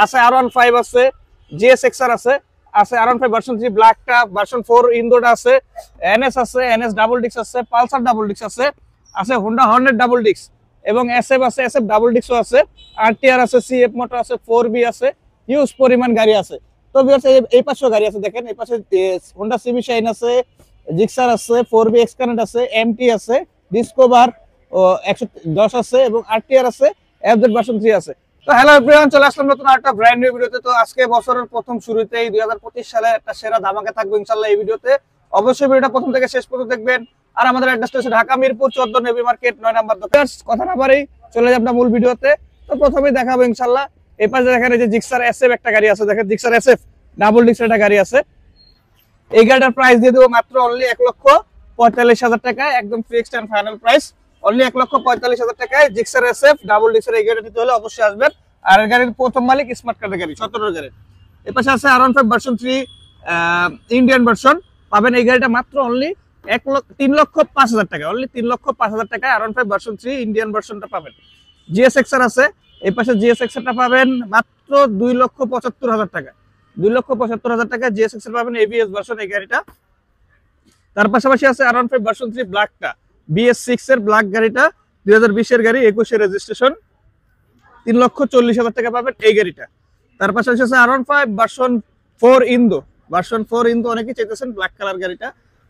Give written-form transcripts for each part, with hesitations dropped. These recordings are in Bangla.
আছে R15 আছে, GSXR আছে, আছে R15 ভার্সন 3 ব্ল্যাকটা, ভার্সন 4 ইন্দোটা আছে, NS আছে, NS ডাবল ডিক্স আছে, পালসার ডাবল ডিক্স আছে, আছে হোন্ডা হর্নেট ডাবল ডিক্স এবং SF আছে, SF ডাবল ডিক্সও আছে, RTR আছে, CF মোটর আছে, 4B আছে, হিউজ পরিমাণ গাড়ি আছে। তো ভিউয়ার্স এই পাশেও গাড়ি আছে, দেখেন এই পাশে হোন্ডা সিবি শাইন আছে, জিক্সার আছে, 4B এক্সকানেট আছে, MT আছে, ডিসকভার 110 আছে এবং RTR আছে, FZ ভার্সন 3 আছে। তো হ্যালো এভরিওয়ান, চলে আসলাম নতুন একটা ব্র্যান্ড নিউ ভিডিওতে। তো আজকে বছরের প্রথম শুরুতেই 2025 সালে একটা সেরা ধামাকা থাকবে ইনশাআল্লাহ এই ভিডিওতে। অবশ্যই ভিডিওটা প্রথম থেকে শেষ পর্যন্ত দেখবেন। আর আমাদের অ্যাড্রেসটা হচ্ছে Dhaka Mirpur 14 navy market 9 number দোকান। কথা না বাড়ি চলে যাব আমরা মূল ভিডিওতে। তো প্রথমেই দেখাবো ইনশাআল্লাহ এই পাশে দেখেন এই যে জিক্সার SF একটা গাড়ি আছে, দেখেন জিক্সার SF ডাবল ডিক্সের একটা গাড়ি আছে। এই গাড়িটার প্রাইস দিয়ে দেবো মাত্র অনলি 1,45,000 টাকায়, একদম fixed and final price only 1,45,000 টাকায়। জিক্সার SF ডাবল ডিক্সের এই গাড়িটা নিতে হলে অবশ্যই আসবেন। আর এই গাড়ির প্রথম মালিক স্মার্ট কার্ডের গাড়ি 17 গাড়ি। এর পাশে আছে R15 ভার্সন 3 ইন্ডিয়ান ভার্সন, পাবেন এই গাড়িটা মাত্র অনলি 3,05,000 টাকা, অনলি 3,05,000 টাকায় R15 ভার্সন 3 ইন্ডিয়ান ভার্সনটা পাবেন। GSXR আছে, এই পাশে GSXRটা পাবেন মাত্র 2,75,000 টাকা, 2,75,000 টাকা GSXR পাবেন ABS ভার্সন এই গাড়িটা। তার পাশাপাশি আছে R15 ভার্সন 3 ব্ল্যাকটা, BS6 এর ব্ল্যাক গাড়িটা, 2020 এর গাড়ি, 21 এর রেজিস্ট্রেশন, 3,40,000 টাকা পাবেন এই গাড়িটা। তার পাশাপাশি আছে R15 version 4 Indo, version 4 Indo অনেকেই চাইতেছেন ব্ল্যাক কালার গাড়িটা।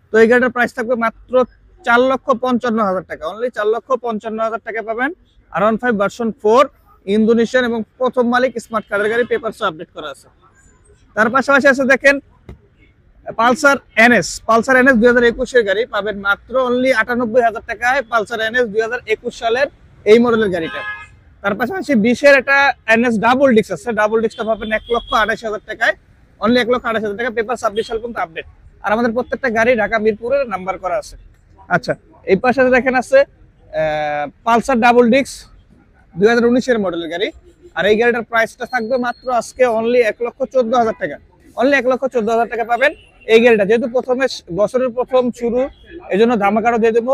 তো এই গাড়িটার প্রাইস থাকবে মাত্র 4,55,000 টাকা, অনলি 4,55,000 টাকা পাবেন R15 ভার্সন 4 ইন্দোনেশিয়ান এবং প্রথম মালিক স্মার্ট কার্ডের গাড়ি, পেপারসও আপডেট করা আছে। তার পাশাপাশি আছে দেখেন পালসার NS, পালসার NS 2021 এর গাড়ি, পাবেন মাত্র অনলি 98,000 টাকায় পালসার NS 2021 সালের এই মডেলের গাড়িটা। তার পাশাপাশি 20 এর একটা NS ডাবল ডিক্স আছে, ডাবল ডিক্সটা পাবেন 1,28,000 টাকায়, অনলি 1,28,000 টাকা, পেপার 26 সাল পর্যন্ত আপডেট। আর আমাদের প্রত্যেকটা গাড়ি ঢাকা মিরপুরের নাম্বার করা আছে। আচ্ছা, এই পাশে দেখেন আছে পালসার ডাবল ডিক্স 2019 এর মডেলের গাড়ি। আর এই গাড়িটার প্রাইসটা থাকবে মাত্র আজকে অনলি 1,14,000 টাকা, অনলি 1,14,000 টাকা পাবেন এই গাড়িটা। যেহেতু প্রথমে বছরের প্রথম শুরু, এই জন্য ধামাকাও দিয়ে দেবো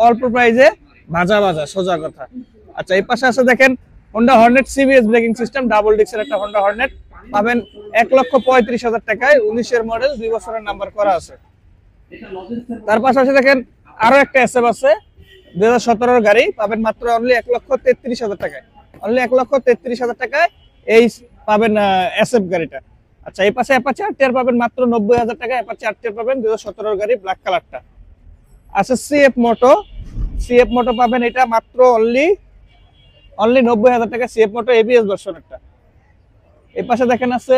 অল্প প্রাইসে, ভাজা ভাজা সোজা কথা। আচ্ছা, এই পাশে আছে দেখেন Honda Hornet CBS braking system double ডিক্সের একটা হোন্ডা হর্নেট, পাবেন 1,35,000 টাকায়, 19 এর মডেল, 2 বছরের নাম্বার করা আছে। তার পাশাপাশি দেখেন আরো একটা SF আছে 2017 এর গাড়ি, পাবেন মাত্র অনলি 1,33,000 টাকায়, অনলি 1,33,000 টাকায় এই পাবেন SF গাড়িটা। আচ্ছা, এই পাশে অ্যাপাচি RTR পাবেন মাত্র 90,000 টাকায়, অ্যাপাচি RTR পাবেন 2017 এর গাড়ি, ব্ল্যাক কালারটা। আচ্ছা, CF মোটো পাবেন এটা মাত্র অনলি 90,000 টাকা, CF মোটো ABS ভার্সন একটা। এই পাশে দেখেন আছে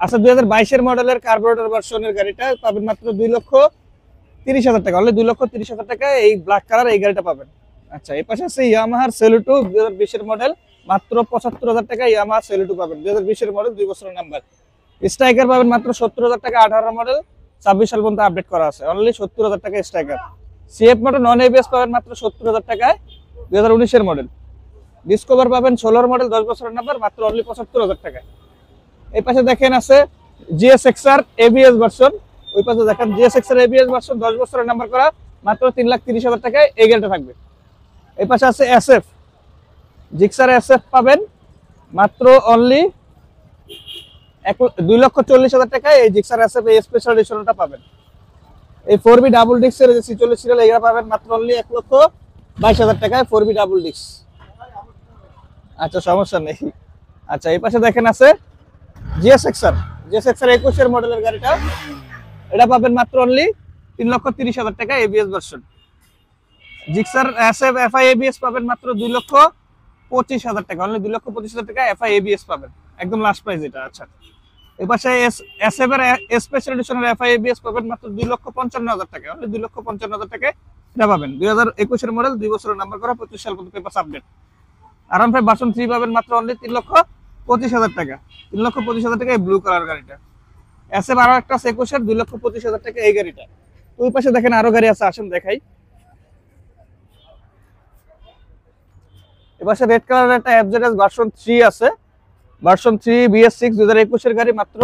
2022 এর মডেলের কার্বোরেটর ভার্সনের গাড়িটা, পাবেন মাত্র 2,30,000 টাকা, অনলি 2,30,000 টাকা এই ব্ল্যাক কালার এই গাড়িটা পাবেন। আচ্ছা, এই পাশে আছে ইয়ামাহার সেলুটো 2020 এর মডেল, মাত্র 75,000 টাকা ইয়ামাহা সেলুটো পাবেন, 2020 এর মডেল, 2 বছরের নাম্বার। স্ট্রাইকার পাবেন মাত্র 70,000 টাকা, 18 মডেল, 26 সাল পর্যন্ত আপডেট করা আছে, অনলি 70,000 টাকা স্ট্রাইকার। CF মোটো নন ABS পাবেন মাত্র 70,000 টাকায়, 2019 এর মডেল। ডিসকভার পাবেন 16 মডেল, 10 বছরের নাম্বার, মাত্র অনলি 75,000 টাকায়। এই পাশে দেখেন আছে GSXR ABS ভার্সন, ওই পাশে দেখেন GSXR ABS ভার্সন 10 বছরের নাম্বার করা, মাত্র 3,30,000 টাকায় এই গাড়িটা থাকবে। এই পাশে আছে SF জিক্সার SF পাবেন মাত্র অনলি 2,40,000 টাকায় এই জিক্সার SF এই স্পেশাল এডিশনটা পাবেন। এই 4B ডাবল ডিক্সের যে 46 সিরিয়াল এগুলা পাবেন মাত্র অনলি 1,22,000 টাকায় 4B ডাবল ডিক্স। আচ্ছা, সমস্যা নেই। আচ্ছা, এই পাশে দেখেন আছে GSXR 21 এর মডেলের গাড়িটা, এটা পাবেন মাত্র অনলি 3,30,000 টাকা ABS version. Gixxer SF FI ABS পাবেন মাত্র 2,25,000 টাকা, অনলি 2,25,000 টাকা FI ABS পাবেন, একদম লাস্ট প্রাইস এটা। আচ্ছা, এই পাশে SF এর স্পেশাল এডিশনের FI ABS পাবেন মাত্র 2,55,000 টাকা, অনলি 2,55,000 টাকা এটা পাবেন। 2021 এর মডেল, 2 বছরের নাম্বার করা, 25 সাল পর্যন্ত পেপারস আপডেট। R15 ভার্সন 3 পাবেন মাত্র অনলি 3,25,000 টাকা, 3,25,000 টাকা এই ব্লু কালার গাড়িটা। SF আরো একটা 21 এর 2,25,000 টাকা এই গাড়িটা। ওই পাশে দেখেন আরো গাড়ি আছে, আসেন দেখাই। এপাশে রেড কালারের একটা FZS ভার্সন 3 আছে, ভার্সন 3 BS6 2021 এর গাড়ি, মাত্র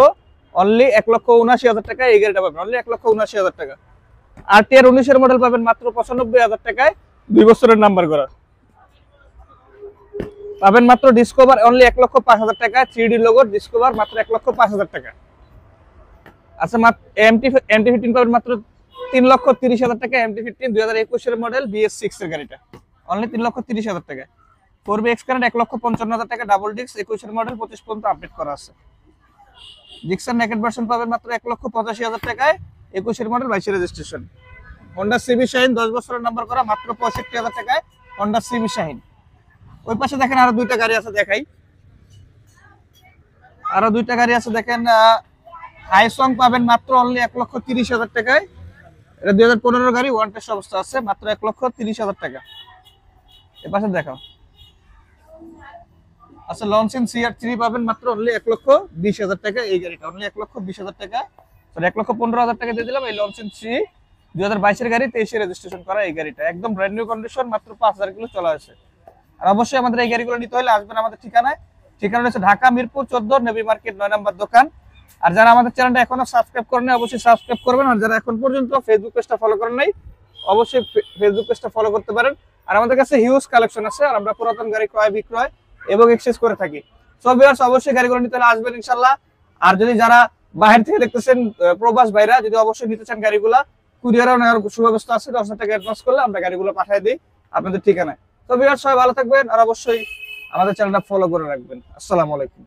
অনলি 1,79,000 টাকা এই গাড়িটা পাবেন, অনলি 1,79,000 টাকা। RTR 19 এর মডেল পাবেন মাত্র 95,000 টাকায়, 2 বছরের নাম্বার করা। পাবেন মাত্র ডিসকভার অনলি 1,05,000 টাকা, 3D লোগো ডিসকভার মাত্র 1,05,000 টাকা। আচ্ছা এমটি 15 পাবেন মাত্র 3,30,000 টাকা। এমটি 15 2021 এর মডেল BS6 এর গাড়িটা অনলি 3,30,000 টাকা। 4B এক্স কারেন্ট 1,55,000 টাকা, ডাবল ডিস্ক 21 এর মডেল 25 পর্যন্ত আপডেট করা আছে। জিক্সার নেকেড ভার্সন পাবেন মাত্র 1,85,000 টাকায়, 21 এর model 22 registration. Honda CB Shine 10 বছরের নাম্বার করা মাত্র 65,000 টাকায়, হোন্ডা সিবি শাহিন। ওই পাশে দেখেন আরো দুইটা গাড়ি আছে, দেখাই। আরো দুইটা গাড়ি আছে দেখেন, হাইসং পাবেন মাত্র অনলি 1,30,000 টাকায়। এটা 2015 গাড়ি, ওয়ান টেস্ট অবস্থা আছে, মাত্র 1,30,000 টাকা। এ পাশে দেখাও। আচ্ছা লঞ্চেন CR3 পাবেন মাত্র অনলি 1,20,000 টাকা। এই গাড়িটা অনলি 1,20,000 টাকা, সরি 1,15,000 টাকা দিয়ে দিলাম। এই লঞ্চেন 3 2022 এর গাড়ি, 23 রেজিস্ট্রেশন করা এই গাড়িটা একদম ব্র্যান্ড নিউ কন্ডিশন, মাত্র 5,000 কিলো চলা আছে। আর অবশ্যই আমাদের এই গাড়িগুলো নিতে হলে আসবেন আমাদের ঠিকানায়। ঠিকানা হচ্ছে ঢাকা মিরপুর 14 নেভি মার্কেট 9 নম্বর দোকান। আর যারা আমাদের চ্যানেলটা এখনো সাবস্ক্রাইব করেন অবশ্যই সাবস্ক্রাইব করবেন। আর যারা এখন পর্যন্ত ফেসবুক পেজটা ফলো করেন নাই অবশ্যই ফেসবুক পেজটা ফলো করতে পারেন। আর আমাদের কাছে হিউজ কালেকশন আছে, আর আমরা পুরাতন গাড়ি ক্রয় বিক্রয় এবং এক্সচেঞ্জ করে থাকি। সো ভিউয়ার্স অবশ্যই গাড়িগুলো নিতে হলে আসবেন ইনশাআল্লাহ। আর যদি যারা বাইরে থেকে দেখতেছেন প্রবাস ভাইরা, যদি অবশ্যই নিতে চান গাড়িগুলা, কুরিয়ারও নেওয়ার সুব্যবস্থা আছে। 10,000 টাকা অ্যাডভান্স করলে আমরা গাড়িগুলো পাঠিয়ে দিই আপনাদের ঠিকানায়। তো ভিউয়ার্স সবাই ভালো থাকবেন, আর অবশ্যই আমাদের চ্যানেলটা ফলো করে রাখবেন। আসসালামু আলাইকুম।